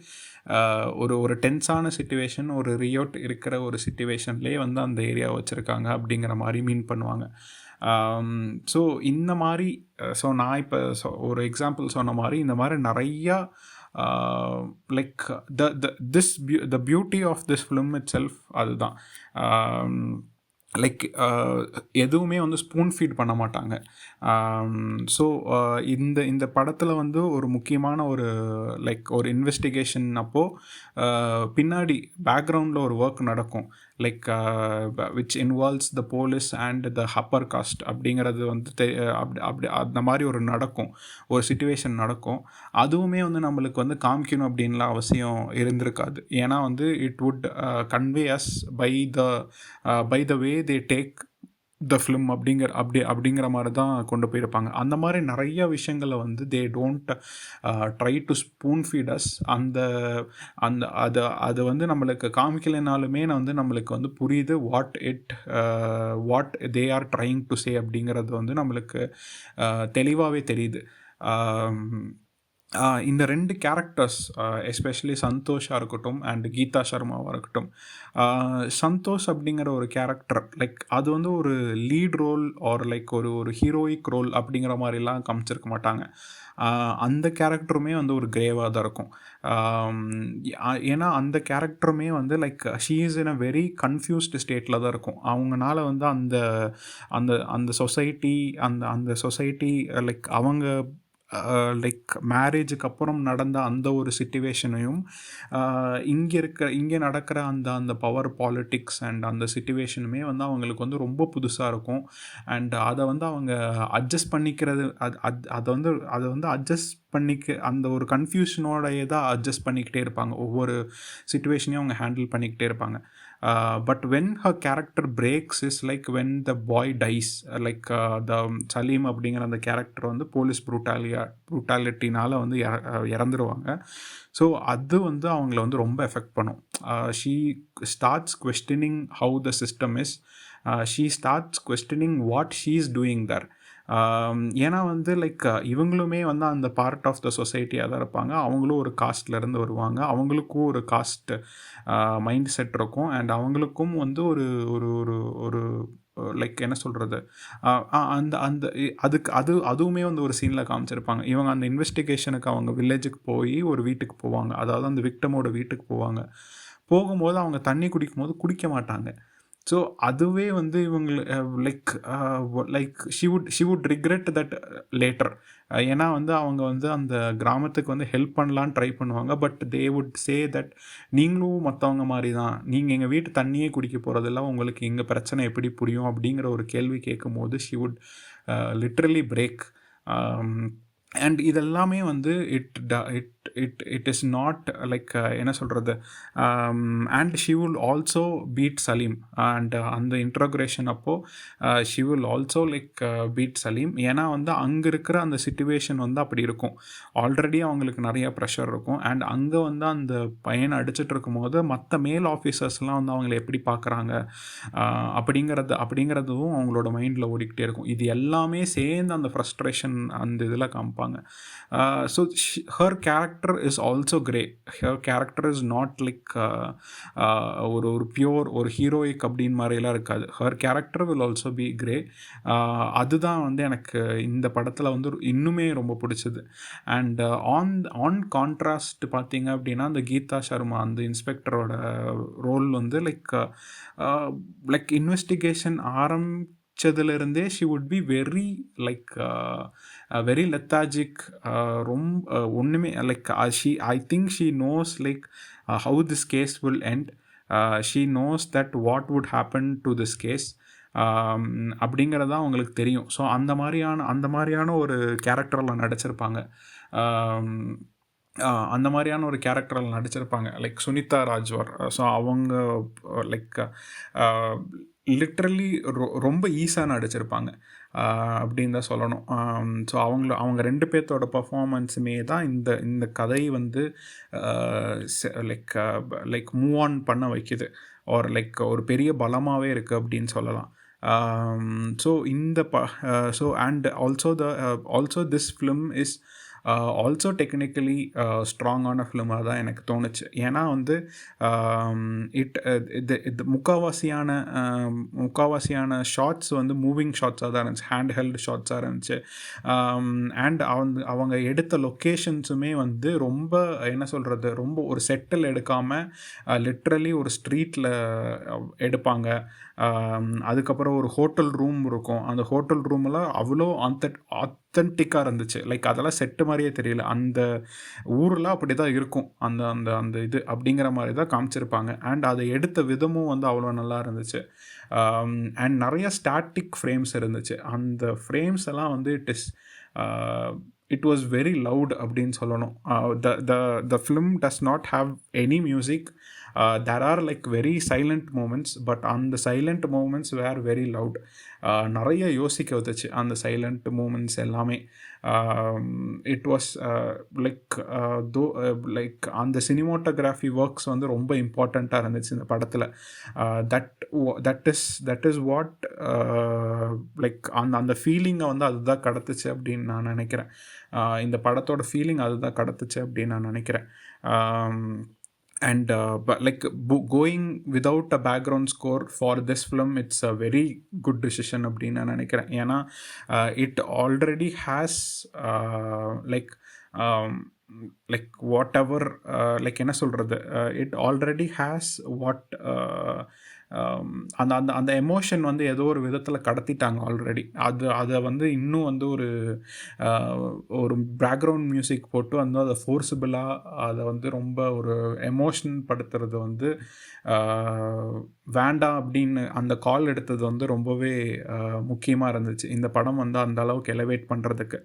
ஒரு டென்ஸான சிச்சுவேஷன், ஒரு ரியோட் இருக்கிற ஒரு சிச்சுவேஷன்லேயே வந்து அந்த ஏரியா வச்சுருக்காங்க அப்படிங்கிற மாதிரி மீன் பண்ணுவாங்க. ஸோ இந்த மாதிரி நான் இப்போ ஒரு எக்ஸாம்பிள் சொன்ன மாதிரி இந்த மாதிரி நிறையா like the beauty of this film itself அதுதான். லைக் எதுவுமே வந்து ஸ்பூன் ஃபீட் பண்ண மாட்டாங்க. ஸோ இந்த இந்த படத்தில் வந்து ஒரு முக்கியமான ஒரு லைக் ஒரு இன்வெஸ்டிகேஷன் பின்னாடி பேக்ரவுண்டில் ஒரு ஒர்க் நடக்கும். Like which involves the police and the upper caste அப்படிங்கிறது வந்து அப்படி அப்படி அந்த மாதிரி ஒரு நடக்கும், ஒரு சுச்சுவேஷன் நடக்கும். அதுவுமே வந்து நம்மளுக்கு வந்து காமிக்கணும் அப்படின்லாம் அவசியம் இருந்திருக்காது. ஏன்னா வந்து it would convey us by the way they take the film அப்படிங்கிற மாதிரி தான் கொண்டு போயிருப்பாங்க. அந்த மாதிரி நிறைய விஷயங்களை வந்து they don't try to spoon feed us. அந்த அந்த அதை அது வந்து நம்மளுக்கு காமிக்கலைனாலுமே வந்து நம்மளுக்கு வந்து புரியுது what they are trying to say அப்படிங்கிறது வந்து நம்மளுக்கு தெளிவாகவே தெரியுது. இந்த 2 கேரக்டர்ஸ், எஸ்பெஷலி சந்தோஷாக இருக்கட்டும் அண்ட் கீதா சர்மாவாக இருக்கட்டும். சந்தோஷ் அப்படிங்கிற ஒரு கேரக்டர் லைக் அது வந்து ஒரு லீட் ரோல் ஆர் லைக் ஒரு ஒரு ஹீரோயிக் ரோல் அப்படிங்கிற மாதிரிலாம் காமிச்சிருக்க மாட்டாங்க. அந்த கேரக்டருமே வந்து ஒரு கிரேவாக தான் இருக்கும். ஏன்னா அந்த கேரக்டருமே வந்து like she is in a very confused ஸ்டேட்டில் தான் இருக்கும். அவங்கனால வந்து அந்த அந்த அந்த சொசைட்டி அந்த அந்த சொசைட்டி லைக் அவங்க லைக் மேரேஜுக்கு அப்புறம் நடந்த அந்த ஒரு சிச்சுவேஷனையும் இங்கே நடக்கிற அந்த அந்த பவர் பாலிட்டிக்ஸ் அண்ட் அந்த சிச்சுவேஷனுமே வந்து அவங்களுக்கு வந்து ரொம்ப புதுசாக இருக்கும். அண்ட் அதை வந்து அவங்க அட்ஜஸ்ட் பண்ணிக்கிறது அதை வந்து அட்ஜஸ்ட் அந்த ஒரு கன்ஃபியூஷனோடையே தான் அட்ஜஸ்ட் பண்ணிக்கிட்டே இருப்பாங்க. ஒவ்வொரு சிச்சுவேஷனையும் அவங்க ஹேண்டில் பண்ணிக்கிட்டே இருப்பாங்க. But when her character breaks is like when the boy dies. Like the Salim அப்படிங்கிற அந்த கேரக்டர் வந்து போலீஸ் ப்ரூட்டாலிட்டினால் வந்து இறந்துருவாங்க. ஸோ அது வந்து அவங்கள வந்து ரொம்ப எஃபெக்ட் பண்ணும். She starts questioning how the system is. She starts questioning what she is doing there. ஏன்னா வந்து லைக் இவங்களுமே வந்து அந்த பார்ட் ஆஃப் த சொசைட்டியாக தான் இருப்பாங்க. அவங்களும் ஒரு காஸ்ட்லேருந்து வருவாங்க. அவங்களுக்கும் ஒரு காஸ்ட் மைண்ட் செட் இருக்கும். அண்ட் அவங்களுக்கும் வந்து ஒரு ஒரு ஒரு ஒரு லைக் என்ன சொல்கிறது, அந்த அந்த அதுவுமே வந்து ஒரு சீனில் காமிச்சிருப்பாங்க. இவங்க அந்த இன்வெஸ்டிகேஷனுக்கு அவங்க வில்லேஜுக்கு போய் ஒரு வீட்டுக்கு போவாங்க. அதாவது அந்த விக்டமோட வீட்டுக்கு போவாங்க. போகும்போது அவங்க தண்ணி குடிக்கும்போது குடிக்க மாட்டாங்க. ஸோ அதுவே வந்து இவங்க like she would regret that later. ஏன்னா வந்து அவங்க வந்து அந்த கிராமத்துக்கு வந்து ஹெல்ப் பண்ணலான்னு ட்ரை பண்ணுவாங்க. But they would say that நீங்களும் மற்றவங்க மாதிரி தான், நீங்கள் எங்கள் வீட்டு தண்ணியே குடிக்க போகிறதில்ல, உங்களுக்கு எங்கள் பிரச்சனை எப்படி புரியும் அப்படிங்கிற ஒரு கேள்வி கேட்கும்போது she would literally break. And இதெல்லாமே வந்து இட் இஸ் நாட் லைக் என்ன சொல்கிறது. And she will also beat Saleem. And அந்த interrogation she will also like beat Saleem. ஏன்னா வந்து அங்கே இருக்கிற அந்த சிச்சுவேஷன் வந்து அப்படி இருக்கும். ஆல்ரெடி அவங்களுக்கு நிறைய ப்ரெஷர் இருக்கும். அண்ட் அங்கே வந்து அந்த பையனை அடிச்சுட்டு இருக்கும்போது மற்ற மேல் ஆஃபீஸர்ஸ்லாம் வந்து அவங்கள எப்படி பார்க்குறாங்க அப்படிங்கிறதும் அவங்களோட மைண்டில் ஓடிக்கிட்டே இருக்கும். இது எல்லாமே சேர்ந்து அந்த ஃப்ரஸ்ட்ரேஷன் அந்த இதில் காமிப்பாங்க. So her character is also grey. Her character is not like ஒரு பியோர் ஒரு ஹீரோயிக் அப்படின்னு மாதிரிலாம் இருக்காது. Her character will also be grey. அதுதான் வந்து எனக்கு இந்த படத்தில் வந்து இன்னுமே ரொம்ப பிடிச்சது. அண்ட் ஆன் கான்ட்ராஸ்ட் பார்த்தீங்க அப்படின்னா அந்த கீதா சர்மா அந்த இன்ஸ்பெக்டரோட ரோல் வந்து லைக் இன்வெஸ்டிகேஷன் ஆரம்பிச்சதுலேருந்தே she would be very like very lethargic. ரொம்ப ஒன்றுமே like I think she knows like how this case will end. She knows that what would happen to this case அப்படிங்கிறது தான் அவங்களுக்கு தெரியும். ஸோ அந்த மாதிரியான ஒரு கேரக்டரில் நடிச்சிருப்பாங்க. அந்த மாதிரியான ஒரு கேரக்டரில் நடிச்சிருப்பாங்க லைக் சுனிதா ராஜ்வர். ஸோ அவங்க லைக் லிட்ரலி ரொம்ப ஈஸியாக நடிச்சிருப்பாங்க அப்படின்னு தான் சொல்லணும். ஸோ அவங்க 2 பேர்த்தோட பர்ஃபார்மன்ஸுமே தான் இந்த கதை வந்து லைக் மூவ் ஆன் பண்ண வைக்குது. ஒரு லைக் ஒரு பெரிய பலமாகவே இருக்குது அப்படின்னு சொல்லலாம். ஸோ இந்த so and also this film is also technically ஸ்ட்ராங்கான ஃபிலிமாக தான் எனக்கு தோணுச்சு. ஏன்னா வந்து இது முக்காவாசியான ஷார்ட்ஸ் வந்து மூவிங் ஷார்ட்ஸாக தான் இருந்துச்சு, ஹேண்ட் ஹெல்டு ஷார்ட்ஸாக இருந்துச்சு. அண்ட் அவங்க எடுத்த லொக்கேஷன்ஸுமே வந்து ரொம்ப என்ன சொல்கிறது, ரொம்ப ஒரு செட்டில் எடுக்காமல் லிட்ரலி ஒரு ஸ்ட்ரீட்டில் எடுப்பாங்க. அதுக்கப்புறம் ஒரு ஹோட்டல் ரூம் இருக்கும். அந்த ஹோட்டல் ரூமெல்லாம் அவ்வளோ ஆத்தென்டிக்காக இருந்துச்சு. லைக் அதெல்லாம் செட்டு மாதிரியே தெரியல. அந்த ஊரெலாம் அப்படி தான் இருக்கும். அந்த அந்த அந்த இது அப்படிங்கிற மாதிரி தான் காமிச்சிருப்பாங்க. அண்ட் அதை எடுத்த விதமும் வந்து அவ்வளோ நல்லா இருந்துச்சு. அண்ட் நிறைய ஸ்டாட்டிக் ஃப்ரேம்ஸ் இருந்துச்சு. அந்த ஃப்ரேம்ஸ் எல்லாம் வந்து இட் வாஸ் வெரி லவுட் அப்படின்னு சொல்லணும். The film does not have any music. there are like very silent moments, but on the silent moments were very loud. நிறைய யோசிக்க வச்சுச்சு அந்த சைலண்ட் மூமெண்ட்ஸ் எல்லாமே. இட் வாஸ் லைக் அந்த cinematography works வந்து ரொம்ப இம்பார்ட்டண்ட்டாக இருந்துச்சு இந்த படத்தில். தட் இஸ் வாட் லைக் அந்த ஃபீலிங்கை வந்து அதுதான் கடத்துச்சு அப்படின்னு நான் நினைக்கிறேன். இந்த படத்தோட ஃபீலிங் அதுதான் கடத்துச்சு அப்படின்னு நான் நினைக்கிறேன். And but like going without a background score for this film, it's a very good decision அப்படின்னு நான் நினைக்கிறேன். ஏன்னா it already has like whatever like என்ன சொல்கிறது, it already has what அந்த அந்த அந்த எமோஷன் வந்து ஏதோ ஒரு விதத்தில் கடத்திட்டாங்க ஆல்ரெடி. அதை வந்து இன்னும் வந்து ஒரு பேக்ரவுண்ட் மியூசிக் போட்டு வந்து அதை ஃபோர்ஸபிளாக அதை வந்து ரொம்ப ஒரு எமோஷன் படுத்துறது வந்து வேண்டாம் அப்படின்னு அந்த கால் எடுத்தது வந்து ரொம்பவே முக்கியமாக இருந்துச்சு இந்த படம் வந்து அந்த அளவுக்கு எலவேட் பண்ணுறதுக்கு.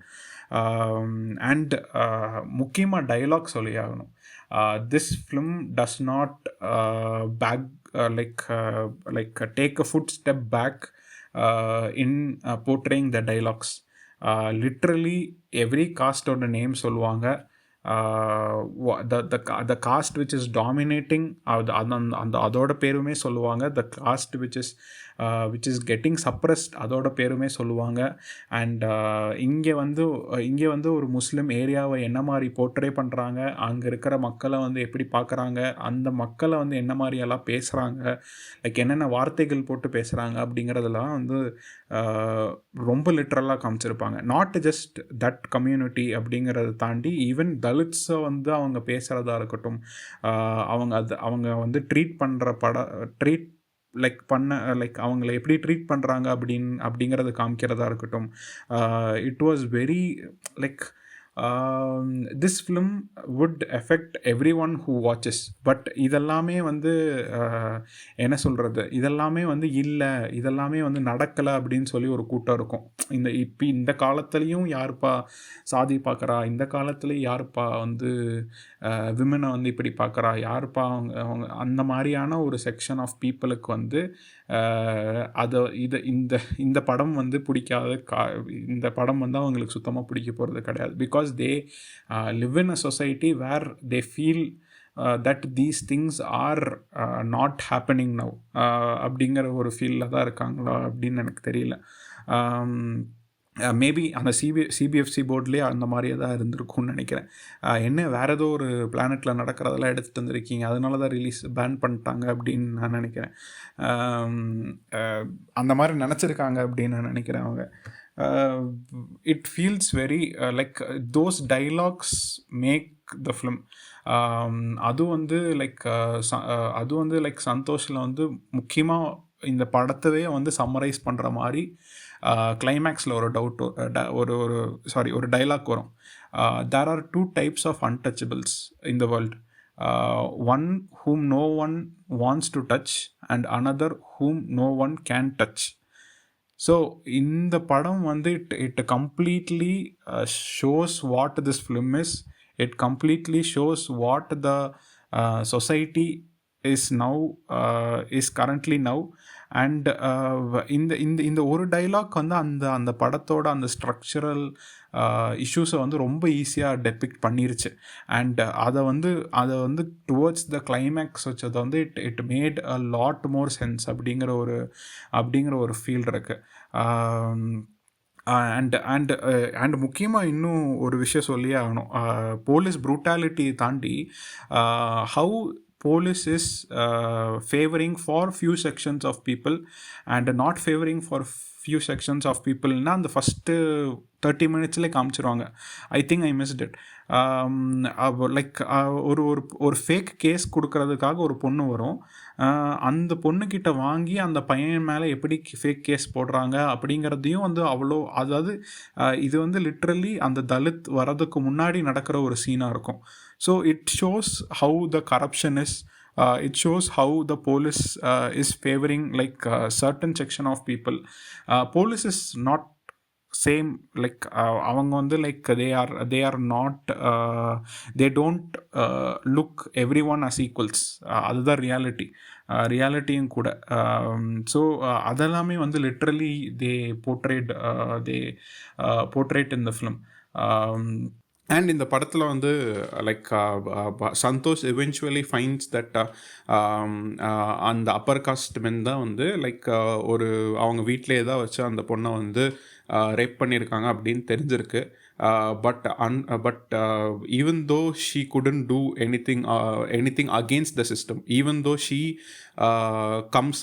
அண்ட் முக்கியமாக டைலாக் சொல்லி ஆகணும். This film does not take a footstep back in portraying the dialogues. Literally every cast oda name சொல்லுவாங்க. the cast which is dominating அதோட பேருமே சொல்லுவாங்க. the cast which is getting suppressed அதோட பேருமே சொல்லுவாங்க. அண்ட் இங்கே வந்து ஒரு முஸ்லீம் ஏரியாவை என்ன மாதிரி போர்ட்ரே பண்ணுறாங்க, அங்கே இருக்கிற மக்களை வந்து எப்படி பார்க்குறாங்க, அந்த மக்களை வந்து என்ன மாதிரியெல்லாம் பேசுகிறாங்க, லைக் என்னென்ன வார்த்தைகள் போட்டு பேசுகிறாங்க அப்படிங்கிறதெல்லாம் வந்து ரொம்ப லிட்ரலாக காமிச்சிருப்பாங்க. நாட் ஜஸ்ட் தட் கம்யூனிட்டி அப்படிங்கிறத தாண்டி ஈவன் தலித்ஸை வந்து அவங்க பேசுகிறதா இருக்கட்டும், அவங்க வந்து ட்ரீட் அவங்கள எப்படி ட்ரீட் பண்ணுறாங்க அப்படிங்கிறத காமிக்கிறதா இருக்கட்டும். It was very like this film would effect every one who watches. But இதெல்லாமே வந்து என்ன சொல்கிறது, இதெல்லாமே வந்து இதெல்லாமே வந்து நடக்கலை அப்படின்னு சொல்லி ஒரு கூட்டம் இருக்கும். இந்த காலத்துலேயும் யாருப்பா சாதி பார்க்குறா, இந்த காலத்துலேயும் யாருப்பா வந்து விமனை வந்து இப்படி பார்க்குறா, யாருப்பா அவங்க அந்த மாதிரியான ஒரு செக்ஷன் ஆஃப் பீப்புளுக்கு வந்து இந்த படம் வந்து பிடிக்காத இந்த படம் வந்து அவங்களுக்கு சுத்தமாக பிடிக்க போகிறது கிடையாது. Because they live in a society where they feel that these things are not happening now அப்படிங்கிற ஒரு ஃபீலில் தான் இருக்காங்களா அப்படின்னு எனக்கு தெரியல. மேபி அந்த சிபிஎஃப்சி போர்ட்லேயே அந்த மாதிரியே தான் இருந்திருக்கும்னு நினைக்கிறேன். என்ன வேறு ஏதோ ஒரு பிளானெட்டில் நடக்கிறதெல்லாம் எடுத்துகிட்டு வந்திருக்கீங்க, அதனால தான் பேன் பண்ணிட்டாங்க அப்படின்னு நான் நினைக்கிறேன். அந்த மாதிரி நினச்சிருக்காங்க அப்படின்னு நான் நினைக்கிறேன் அவங்க. It feels very like those dialogues make the film. அது வந்து லைக் சந்தோஷில் வந்து முக்கியமாக இந்த படத்தவே வந்து சம்மரைஸ் பண்ணுற மாதிரி கிளைமேக்ஸில் ஒரு டைலாக் வரும். there are two types of untouchables in the world. One whom no one wants to touch and another whom no one can touch. So இந்த படம் வந்து it completely shows what this film is. It completely shows what the society is currently now. And இந்த ஒரு dialogue வந்து அந்த படத்தோட அந்த structural இஷ்யூஸை வந்து ரொம்ப ஈஸியாக டெபிக்ட் பண்ணிருச்சு. அண்ட் அதை வந்து டுவர்ட்ஸ் த கிளைமேக்ஸ் வச்சதை வந்து it made a lot more sense அப்படிங்கிற ஒரு ஃபீல் இருக்குது. அண்ட் முக்கியமாக இன்னும் ஒரு விஷயம் சொல்லியே ஆகணும். போலீஸ் ப்ரூட்டாலிட்டி தாண்டி how police is favoring for few sections of people and not favoring for few sections of people னா அந்த ஃபஸ்ட்டு 30 மினிட்ஸ்லேயே காமிச்சிருவாங்க. I think I missed it. Like ஒரு ஒரு ஒரு ஃபேக் கேஸ் கொடுக்கறதுக்காக ஒரு பொண்ணு வரும். அந்த பொண்ணுக்கிட்ட வாங்கி அந்த பையன் மேலே எப்படி ஃபேக் கேஸ் போடுறாங்க அப்படிங்கிறதையும் வந்து அவ்வளோ, அதாவது இது வந்து லிட்ரலி அந்த தலித் வரதுக்கு முன்னாடி நடக்கிற ஒரு சீனாக இருக்கும். So it shows how the corruption is. It shows how the police is favoring like certain section of people. Police is not same like அவங்க வந்து like they are not they don't look everyone as equals. அதுதான் ரியாலிட்டியும் கூட. So அதெல்லாமே வந்து literally they portrayed in the film. And இந்த படத்தில் வந்து like Santosh eventually finds that அந்த அப்பர் காஸ்ட் மென் தான் வந்து லைக் ஒரு அவங்க வீட்டிலே தான் வச்சு அந்த பொண்ணை வந்து ரேப் பண்ணியிருக்காங்க அப்படின்னு தெரிஞ்சிருக்கு. But even though she couldn't do anything against the system, even though she comes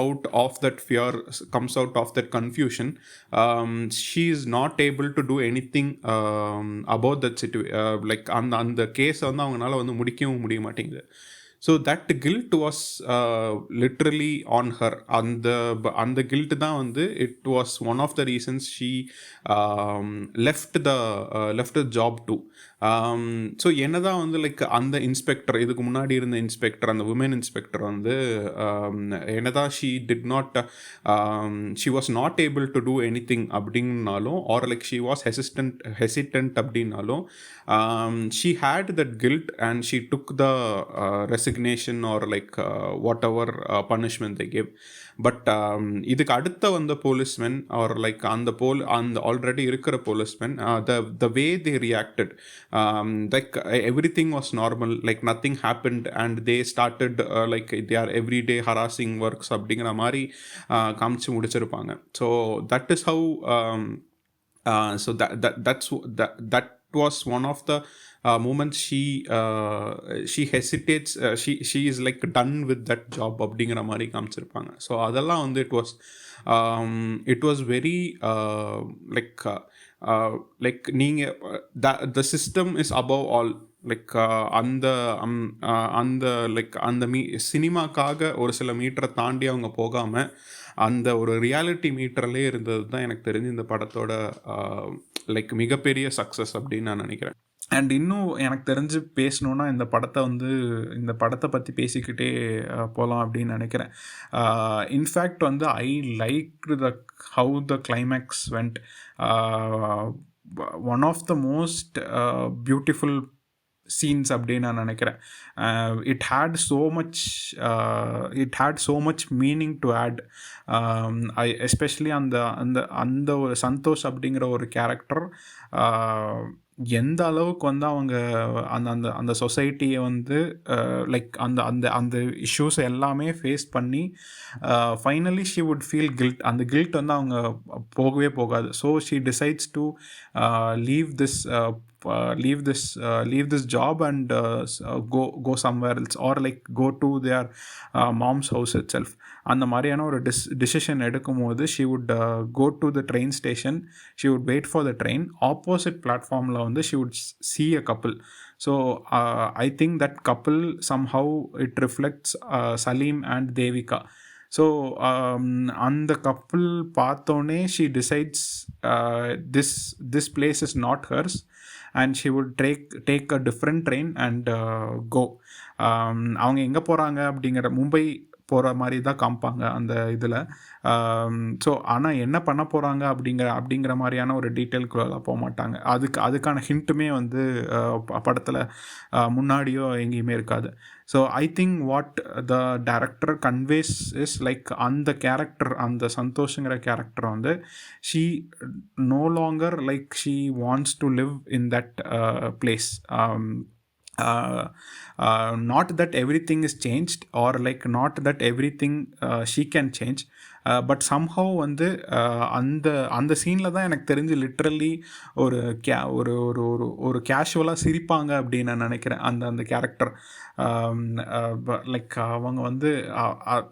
out of that fear, comes out of that confusion, she is not able to do anything about that situation. Like அந்த கேஸை வந்து அவங்களால வந்து முடிக்கவும் முடிய மாட்டேங்குது. So that guilt was literally on her. அந்த guilt தான் வந்து it was one of the reasons she left the job too. So என்னதான் வந்து லைக் அந்த இன்ஸ்பெக்டர், இதுக்கு முன்னாடி இருந்த இன்ஸ்பெக்டர், அந்த உமன் இன்ஸ்பெக்டர் வந்து என்னதான் she was not able to do anything அப்படின்னாலும், or like she was hesitant அப்படின்னாலும், she had that guilt and she took the resignation or like whatever punishment they gave. But இதுக்கு அடுத்த வந்த policemen R like அந்த already இருக்கிற policemen, the way they reacted, like everything was normal, like nothing happened and they started like they are everyday harassing works அப்படிங்கிற மாதிரி காமிச்சு முடிச்சிருப்பாங்க. So that is how so that was one of the moments she hesitates, she is like done with that job அப்படிங்கிற மாதிரி காமிச்சிருப்பாங்க. So அதெல்லாம் வந்து it was very like நீங்கள் the system is above all. Like அந்த like அந்த சினிமாக்காக ஒரு சில மீட்டரை தாண்டி அவங்க போகாமல் அந்த ஒரு ரியாலிட்டி மீட்டர்லேயே இருந்தது தான் எனக்கு தெரிஞ்சு இந்த படத்தோட லைக் மிகப்பெரிய சக்ஸஸ் அப்படின்னு நான் நினைக்கிறேன். அண்ட் இன்னும் எனக்கு தெரிஞ்சு பேசணுன்னா இந்த படத்தை பற்றி பேசிக்கிட்டே போகலாம் அப்படின்னு நினைக்கிறேன். இன்ஃபேக்ட் வந்து I like how the climax went. One of the most beautiful scenes அப்படின்னு நான் நினைக்கிறேன். It had so much meaning to add. Especially அந்த ஒரு சந்தோஷ் அப்படிங்கிற ஒரு கேரக்டர் எந்த அளவுக்கு வந்து அவங்க அந்த சொசைட்டியை வந்து லைக் அந்த இஷ்யூஸ் எல்லாமே ஃபேஸ் பண்ணி finally she would feel guilt. அந்த கில்ட் வந்து அவங்க போகவே போகாது. So she decides to leave this job and go somewhere else, or like go to their mom's house itself. அந்த மாதிரியான ஒரு decision எடுக்கும் போது she would go to the train station, she would wait for the train. Opposite platformல வந்து she would see a couple. So I think that couple somehow it reflects Salim and Devika. So அந்த couple பார்த்தோன்னே she decides this place is not hers and she would take a different train and go. அவங்க எங்கே போகிறாங்க அப்படிங்கிற மும்பை போகிற மாதிரி தான் காமிப்பாங்க அந்த இதில். ஸோ ஆனால் என்ன பண்ண போகிறாங்க அப்படிங்கிற மாதிரியான ஒரு டீட்டெயில்குள்ளே போக மாட்டாங்க. அதுக்கான ஹிண்ட்டுமே வந்து படத்தில் முன்னாடியோ எங்கேயுமே இருக்காது. So I think what the director conveys is like அந்த கேரக்டர், அந்த சந்தோஷங்கிற கேரக்டர் வந்து she no longer like she wants to live in that place. Not that everything is changed or like not that everything she can change. But somehow வந்து அந்த அந்த சீனில் தான் எனக்கு தெரிஞ்சு லிட்ரலி ஒரு ஒரு ஒரு ஒரு ஒரு கேஷுவலாக சிரிப்பாங்க அப்படின்னு நான் நினைக்கிறேன். அந்த அந்த கேரக்டர் லைக் அவங்க வந்து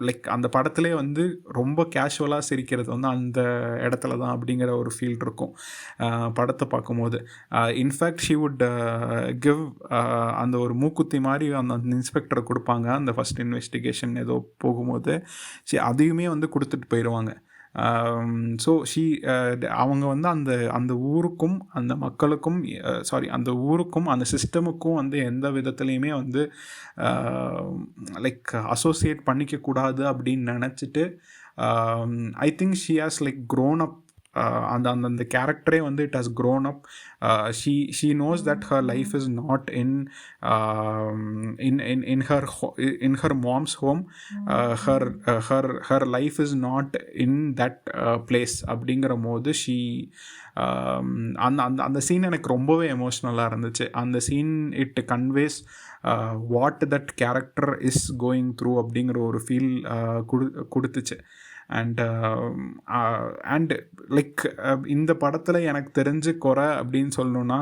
லைக் அந்த படத்துலேயே வந்து ரொம்ப கேஷுவலாக சிரிக்கிறது வந்து அந்த இடத்துல தான் அப்படிங்கிற ஒரு ஃபீல் இருக்கும் படத்தை பார்க்கும்போது. இன்ஃபேக்ட் ஷீ வுட் கிவ் அந்த ஒரு மூக்குத்தி மாதிரி அந்த இன்ஸ்பெக்டரை கொடுப்பாங்க அந்த ஃபஸ்ட் இன்வெஸ்டிகேஷன் ஏதோ போகும்போது. அதையுமே வந்து கொடுத்துட்டு போயிடுவாங்க. ஸோ அவங்க வந்து அந்த அந்த ஊருக்கும் அந்த மக்களுக்கும் அந்த ஊருக்கும் அந்த சிஸ்டமுக்கும் வந்து எந்த விதத்துலேயுமே வந்து லைக் அசோசியேட் பண்ணிக்கக்கூடாது அப்படின்னு நினச்சிட்டு I think she has like grown up. அந்த அந்த அந்த கேரக்டரே வந்து it has grown up. She knows that her life is not in her mom's home. Her life is not in that place அப்படிங்கிற போது அந்த அந்த அந்த சீன் எனக்கு ரொம்பவே எமோஷ்னலாக இருந்துச்சு. அந்த scene it conveys what that character is going through அப்படிங்கிற ஒரு ஃபீல் கொடுத்துச்சு. அண்ட் லைக் இந்த படத்தில் எனக்கு தெரிஞ்சு குறை அப்படின்னு சொல்லணுன்னா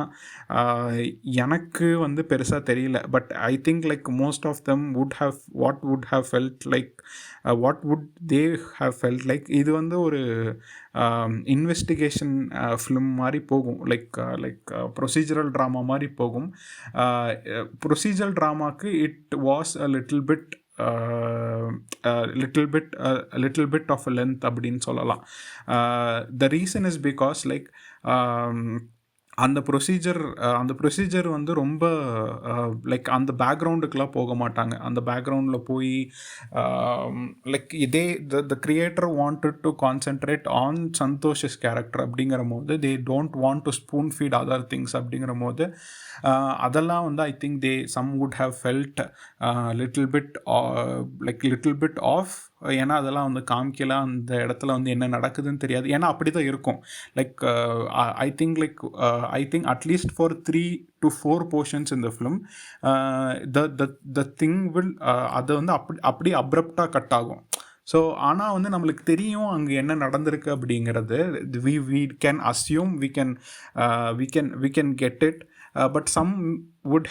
எனக்கு வந்து பெருசாக தெரியல. But I think like most of them would have felt like what would they have felt like இது வந்து ஒரு இன்வெஸ்டிகேஷன் ஃபிலிம் மாதிரி போகும். லைக் ப்ரொசீஜரல் ட்ராமா மாதிரி போகும். ப்ரொசீஜரல் ட்ராமாக்கு it was a little bit of a length அப்படின்னு சொல்லலாம். The reason is because like அந்த ப்ரொசீஜர் வந்து ரொம்ப லைக் அந்த பேக்ரவுண்டுக்கெலாம் போக மாட்டாங்க. அந்த பேக்ரவுண்டில் போய் லைக் இதே the creator wanted to concentrate on Santhosh's character அப்படிங்கிற போது they don't want to spoon feed other things அப்படிங்கிற போது அதெல்லாம் வந்து I think some would have felt little bit off. ஏன்னா அதெல்லாம் வந்து காமிக்கல, அந்த இடத்துல வந்து என்ன நடக்குதுன்னு தெரியாது. ஏன்னா அப்படி தான் இருக்கும். Like I think at least for 3 to 4 portions இந்த ஃபிலிம் த திங் வில் அது வந்து அப்படி அப்ரப்டாக கட் ஆகும். ஸோ ஆனால் வந்து நம்மளுக்கு தெரியும் அங்கே என்ன நடந்திருக்கு அப்படிங்கிறது. we can assume, we can get it. But some would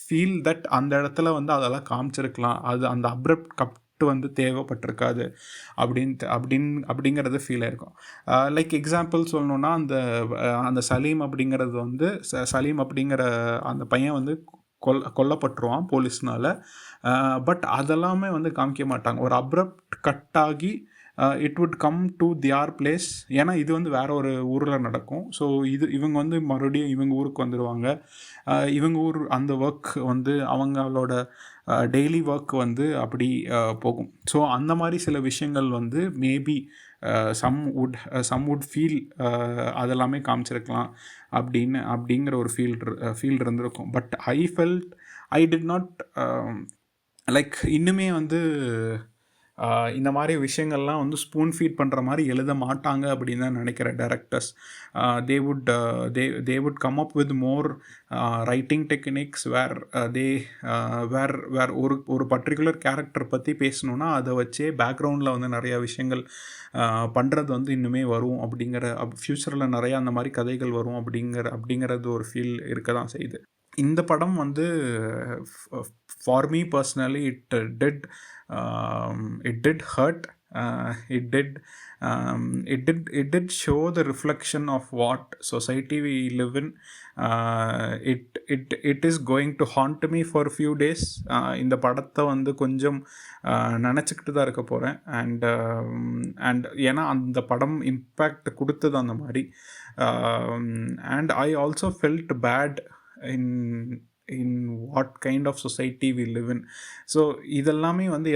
feel that அந்த இடத்துல வந்து அதெல்லாம் காமிச்சிருக்கலாம், அது அந்த அப்ரப்ட் கட் வந்து தேவைப்பட்டிருக்காது அப்படிங்கிறது ஃபீல் ஆயிருக்கும். லைக் எக்ஸாம்பிள் சொல்லணுன்னா அந்த சலீம் அப்படிங்கிறது வந்து சலீம் அப்படிங்கிற அந்த பையன் வந்து கொல்லப்பட்டுருவான் போலீஸ்னால. பட் அதெல்லாமே வந்து காமிக்க மாட்டாங்க. ஒரு அப்ரப்ட் கட் ஆகி it would come to their place. ஏன்னா இது வந்து வேற ஒரு ஊரில் நடக்கும். ஸோ இவங்க வந்து மறுபடியும் இவங்க ஊருக்கு வந்துடுவாங்க. இவங்க ஊர் அந்த ஒர்க் வந்து அவங்களோட டெய்லி ஒர்க் வந்து அப்படி போகும். ஸோ அந்த மாதிரி சில விஷயங்கள் வந்து மேபி சம் வுட் ஃபீல் அதெல்லாமே காமிச்சிருக்கலாம் அப்படிங்கிற ஒரு ஃபீல் இருந்திருக்கும். But I did not like இன்னுமே வந்து இந்த மாதிரி விஷயங்கள்லாம் வந்து ஸ்பூன் ஃபீட் பண்ணுற மாதிரி எழுத மாட்டாங்க அப்படின்னு தான் நினைக்கிறேன் directors. they would come up with more writing techniques where ஒரு பர்டிகுலர் கேரக்டர் பற்றி பேசணுன்னா அதை வச்சே பேக்ரவுண்டில் வந்து நிறையா விஷயங்கள் பண்ணுறது வந்து இன்னுமே வரும் அப்படிங்கிற ஃப்யூச்சரில் நிறையா அந்த மாதிரி கதைகள் வரும் அப்படிங்கிறது ஒரு ஃபீல் இருக்க தான் செய்யுது. இந்த படம் வந்து for me personally it did hurt. It did show the reflection of what society we live in. It is going to haunt me for a few days. இந்த படத்தை வந்து கொஞ்சம் நினச்சிக்கிட்டு தான் இருக்க போகிறேன். அண்ட் ஏன்னா அந்த படம் இம்பேக்ட் கொடுத்தது அந்த மாதிரி. And I also felt bad in what kind of society we live in. ஸோ இதெல்லாமே வந்து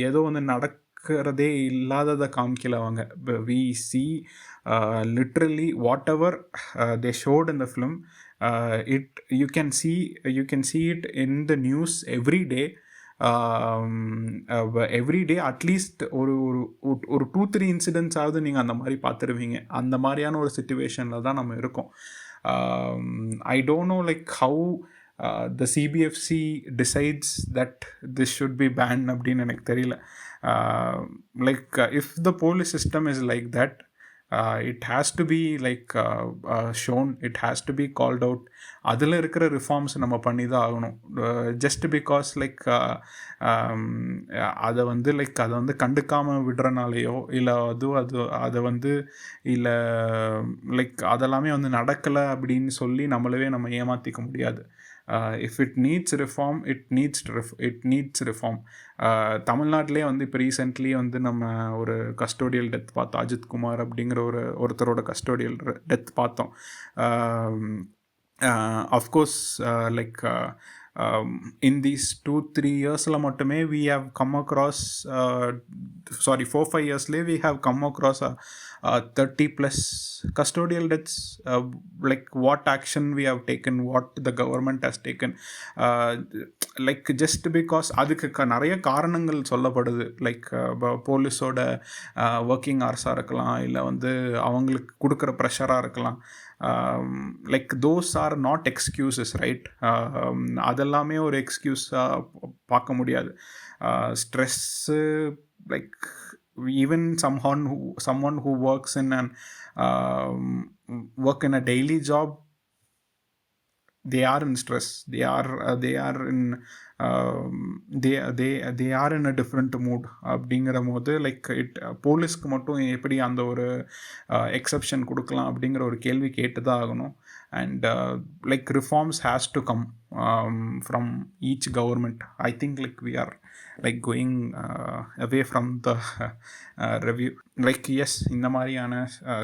ஏதோ வந்து நடக்கிறதே இல்லாததை காமிக்கல அவங்க. we see literally whatever they showed in the film. You can see it in the news every day. Everyday at least ஒரு 2-3 இன்சிடென்ட்ஸ் ஆகுது நீங்கள் அந்த மாதிரி பார்த்துருவீங்க. அந்த மாதிரியான ஒரு சிச்சுவேஷனில் தான் நம்ம இருக்கோம். I don't know like how the CBFC decides that this should be banned அப்படின்னு எனக்கு தெரியல. Like if the police system is like that, it has to be like shown, it has to be called out. அதில் இருக்கிற reforms நம்ம பண்ணி தான் ஆகணும். Just because like அதை வந்து லைக் அதை வந்து கண்டுக்காமல் விடுறனாலேயோ இல்லை அதை வந்து இல்லை லைக் அதெல்லாமே வந்து நடக்கலை அப்படின்னு சொல்லி நம்மளவே நம்ம ஏமாற்றிக்க முடியாது. If it needs reform, it needs reform. தமிழ்நாட்டிலே வந்து இப்போ ரீசெண்ட்லி வந்து நம்ம ஒரு கஸ்டோடியல் டெத் பார்த்தோம். அஜித் குமார் அப்படிங்கிற ஒருத்தரோட கஸ்டோடியல் டெத் பார்த்தோம். அஃப்கோர்ஸ் லைக் in these 2-3 yearsல மட்டுமே we have come across 4-5 yearsலே we have come across 30+ custodial deaths. Like what action we have taken, what the government has taken, like just because அதுக்கு நிறைய காரணங்கள் சொல்லப்படுது. Like போலீஸோட working ஹவர்ஸாக இருக்கலாம், இல்லை வந்து அவங்களுக்கு கொடுக்குற ப்ரெஷராக இருக்கலாம். Like those are not excuses, right? அதெல்லாமே ஒரு எக்ஸ்கியூஸாக பார்க்க முடியாது. Stress, like even someone who works in a daily job, they are in stress, they are in a different mood அப்படிங்கிற போது லைக் போலீஸ்க்கு மட்டும் எப்படி அந்த ஒரு எக்ஸப்ஷன் கொடுக்கலாம் அப்படிங்கிற ஒரு கேள்வி கேட்டு தான் ஆகணும். And like reforms has to come from each government. I think like we are like going away from the review. Like yes, இந்த மாதிரியான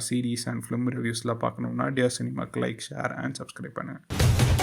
சீரீஸ் அண்ட் ஃபிலிம் ரிவ்யூஸ்லாம் பார்க்கணும்னா டியர் சினிமாக்கு லைக், ஷேர் அண்ட் சப்ஸ்கிரைப் பண்ணுங்கள்.